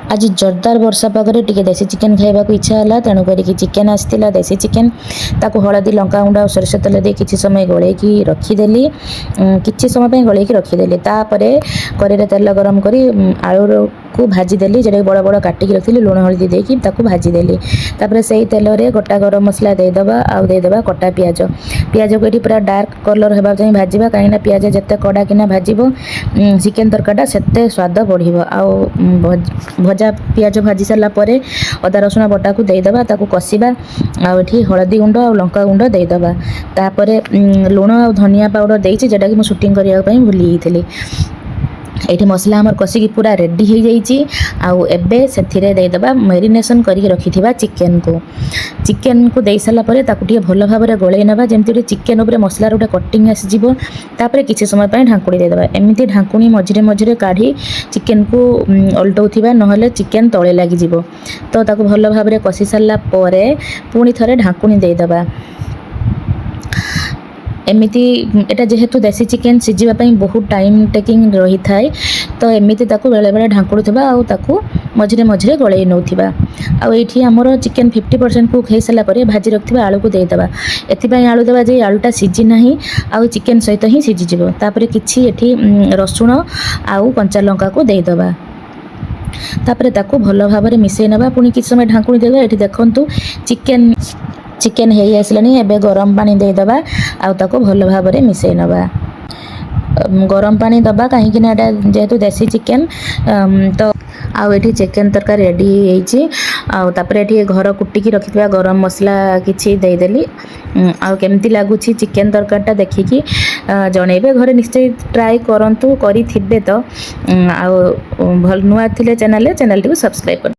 आज जोरदार वर्षा पागरे टिके देसी चिकेन खाइबा इच्छा है तेणु करिकी चिकेन आसला देसी चिकेन ताको हलदी लंका गुंड और सोरिष तेल दे किछि समय गोलेकी रखीदेली किछि समय गोलेकी रखीदेली तापरे कड़े तेल गरम करी आलू को भाजीदेली जो बड़ बड़ काटिकी रखी लुण हलदी देकी ताको भाजीदेली तापर से तेल रे गोटा गरम मसला देदेबा आउ देदेबा कटा पियाज पियाज को ये पूरा डार्क कलर होगा चाहिए भाजवा कहीं पियाज जिते कड़ा किना भाजब चिकेन तरकाटा सेते स्वाद बढ़िबो आउ भजा पियाज भाजी सारा पर अदा रसुण बटा को देदेबा ताको कषिबा आउ एठी हलदी गुंड और लंका गुंड देदेबा तापर लुण और धनिया पाउडर देछि जेटा कि मु शूटिंग करिया पई भूली गेली ये मसला आमर कषिकी पूरा रेडी हो जाइए आउ एबे से देदेबा मेरिनेशन करके रखिथिबा चिकेन को दे सारा पर ताकुटिए भल भाव में गोले ना जमी चिकेन उपर मसलार गोटे कटिंग आसीଯିव तापर किसी समय ढांकुणी देदेबा एमती ढांकुणी मझिरे मझिरे काढ़ी चिकेन को ओल्टौथिबा नहले चिकेन तले लगिଯିव तो ताको भल भाव में कषि सारा पर पुणी थरे ढांकुणी देदेबा एमिति एटा जेहेतु देसी चिकेन सिझापी बहुत टाइम टेकिंग रही थाए तो एमिति ताकू बेले बेले ढांकुड़ुवा आउ ताकू मझिरे मझिरे गलई नौथिबा आउ एठी हमर चिकेन 50% कुक हो सारा पर भाजी रखिबा आलू को देदेबा एथिपाई आलू देबा जे आलूटा सिझी नाही आउ चिकेन सहित ही सिझीजिवो तापर किछि एठी रसुण आउ कंचा लंका को देदेबा तापर ताकू भल भाव में मिसई नबा पुणी किछि समय ढांकुणी देबा एठी देखंतु चिकेन हो आसलानी एबे गरम पानी देदेबा आउ ताको भल भाव में मिसई नबा गरम पानी दबा कहीं जेहेतु देसी चिकेन तो आउ एठी चिकेन तरकारी रेडी होईची आउ तापर एठी घर कुटिकी रखिथिबा गरम मसला किछि देदेली आउ केमती लागुछि चिकेन तरकारीटा देखिकी जणेबे घरे निश्चय ट्राई करंतु करी थिबे तो आउ भल नुआ थिले चैनल टी को सब्सक्राइब कर